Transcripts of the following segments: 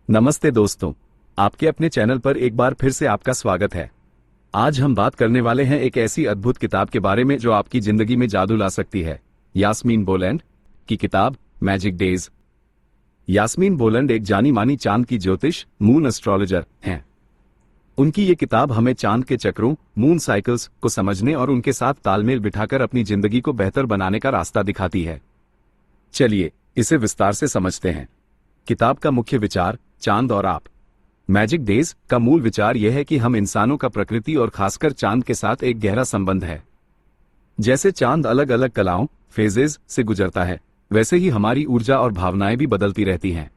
नमस्ते दोस्तों, आपके अपने चैनल पर एक बार फिर से आपका स्वागत है। आज हम बात करने वाले हैं एक ऐसी अद्भुत किताब के बारे में जो आपकी जिंदगी में जादू ला सकती है। यास्मीन बोलैंड की किताब मैजिक डेज। यास्मीन बोलैंड एक जानी मानी चांद की ज्योतिष मून एस्ट्रोलॉजर हैं। उनकी ये किताब हमें चांद के चक्रों मून साइकिल्स को समझने और उनके साथ तालमेल बिठाकर अपनी जिंदगी को बेहतर बनाने का रास्ता दिखाती है। चलिए इसे विस्तार से समझते हैं। किताब का मुख्य विचार, चांद और आप। मैजिक डेज का मूल विचार यह है कि हम इंसानों का प्रकृति और खासकर चांद के साथ एक गहरा संबंध है। जैसे चांद अलग अलग कलाओं फेजेस से गुजरता है, वैसे ही हमारी ऊर्जा और भावनाएं भी बदलती रहती हैं।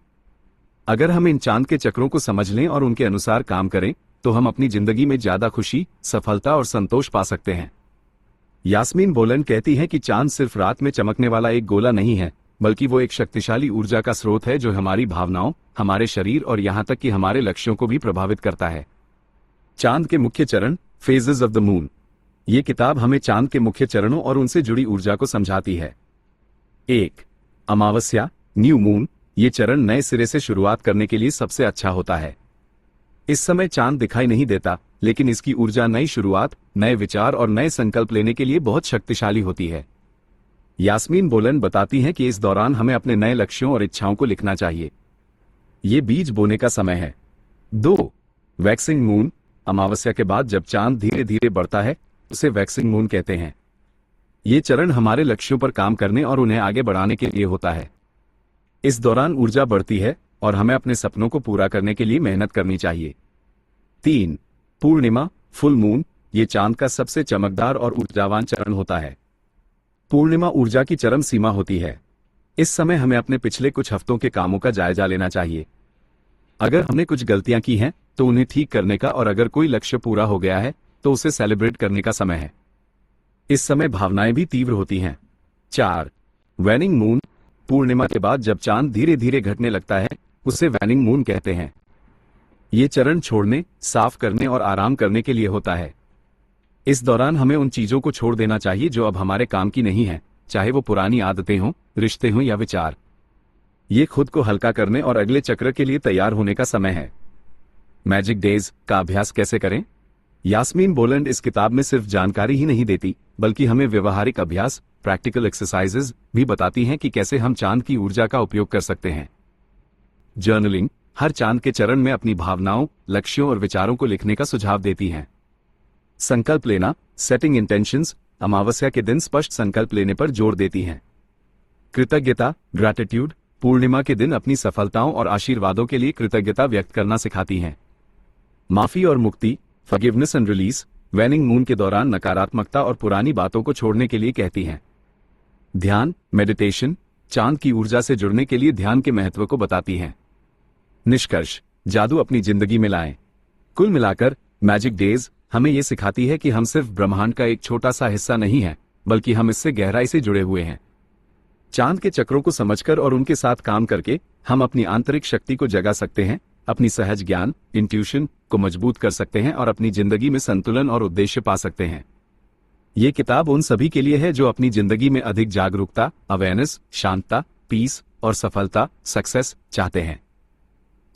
अगर हम इन चांद के चक्रों को समझ लें और उनके अनुसार काम करें तो हम अपनी जिंदगी में ज्यादा खुशी, सफलता और संतोष पा सकते हैं। यास्मीन बोलैंड कहती हैं कि चांद सिर्फ रात में चमकने वाला एक गोला नहीं है, बल्कि वो एक शक्तिशाली ऊर्जा का स्रोत है जो हमारी भावनाओं, हमारे शरीर और यहां तक कि हमारे लक्ष्यों को भी प्रभावित करता है। चांद के मुख्य चरण, फेजेस ऑफ द मून। ये किताब हमें चांद के मुख्य चरणों और उनसे जुड़ी ऊर्जा को समझाती है। 1. अमावस्या, न्यू मून। ये चरण नए सिरे से शुरुआत करने के लिए सबसे अच्छा होता है। इस समय चांद दिखाई नहीं देता, लेकिन इसकी ऊर्जा नई शुरुआत, नए विचार और नए संकल्प लेने के लिए बहुत शक्तिशाली होती है। यास्मीन बोलैंड बताती हैं कि इस दौरान हमें अपने नए लक्ष्यों और इच्छाओं को लिखना चाहिए। ये बीज बोने का समय है। 2. Waxing moon. अमावस्या के बाद जब चांद धीरे धीरे बढ़ता है उसे वैक्सिंग मून कहते हैं। ये चरण हमारे लक्ष्यों पर काम करने और उन्हें आगे बढ़ाने के लिए होता है। इस दौरान ऊर्जा बढ़ती है और हमें अपने सपनों को पूरा करने के लिए मेहनत करनी चाहिए। 3. पूर्णिमा, फुल मून। ये चांद का सबसे चमकदार और ऊर्जावान चरण होता है। पूर्णिमा ऊर्जा की चरम सीमा होती है। इस समय हमें अपने पिछले कुछ हफ्तों के कामों का जायजा लेना चाहिए। अगर हमने कुछ गलतियां की हैं तो उन्हें ठीक करने का, और अगर कोई लक्ष्य पूरा हो गया है तो उसे सेलिब्रेट करने का समय है। इस समय भावनाएं भी तीव्र होती हैं। 4. Waning moon. पूर्णिमा के बाद जब चांद धीरे धीरे घटने लगता है उसे वैनिंग मून कहते हैं। ये चरण छोड़ने, साफ करने और आराम करने के लिए होता है। इस दौरान हमें उन चीजों को छोड़ देना चाहिए जो अब हमारे काम की नहीं है, चाहे वो पुरानी आदतें हों, रिश्ते हों या विचार। ये खुद को हल्का करने और अगले चक्र के लिए तैयार होने का समय है। मैजिक डेज का अभ्यास कैसे करें? यास्मीन बोलैंड इस किताब में सिर्फ जानकारी ही नहीं देती, बल्कि हमें व्यवहारिक अभ्यास, प्रैक्टिकल एक्सरसाइजेज भी बताती हैं कि कैसे हम चांद की ऊर्जा का उपयोग कर सकते हैं। जर्नलिंग हर चांद के चरण में अपनी भावनाओं, लक्ष्यों और विचारों को लिखने का सुझाव देती हैं। संकल्प लेना, सेटिंग इंटेंशंस, अमावस्या के दिन स्पष्ट संकल्प लेने पर जोर देती हैं। कृतज्ञता, ग्रैटिट्यूड, पूर्णिमा के दिन अपनी सफलताओं और आशीर्वादों के लिए कृतज्ञता व्यक्त करना सिखाती हैं। माफी और मुक्ति, forgiveness and release, waning moon के दौरान नकारात्मकता और पुरानी बातों को छोड़ने के लिए कहती हैं। ध्यान, मेडिटेशन, चांद की ऊर्जा से जुड़ने के लिए ध्यान के महत्व को बताती हैं। निष्कर्ष, जादू अपनी जिंदगी में लाएं। कुल मिलाकर मैजिक डेज हमें यह सिखाती है कि हम सिर्फ ब्रह्मांड का एक छोटा सा हिस्सा नहीं है, बल्कि हम इससे गहराई से जुड़े हुए हैं। चांद के चक्रों को समझकर और उनके साथ काम करके हम अपनी आंतरिक शक्ति को जगा सकते हैं, अपनी सहज ज्ञान, इंट्यूशन को मजबूत कर सकते हैं और अपनी जिंदगी में संतुलन और उद्देश्य पा सकते हैं। ये किताब उन सभी के लिए है जो अपनी जिंदगी में अधिक जागरूकता, अवेयरनेस, शांतता, पीस और सफलता, सक्सेस चाहते हैं।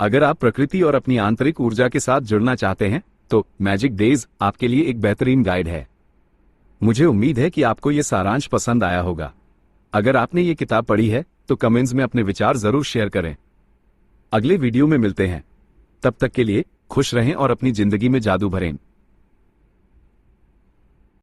अगर आप प्रकृति और अपनी आंतरिक ऊर्जा के साथ जुड़ना चाहते हैं तो मैजिक डेज आपके लिए एक बेहतरीन गाइड है। मुझे उम्मीद है कि आपको यह सारांश पसंद आया होगा। अगर आपने ये किताब पढ़ी है तो कमेंट्स में अपने विचार जरूर शेयर करें। अगले वीडियो में मिलते हैं। तब तक के लिए खुश रहें और अपनी जिंदगी में जादू भरें।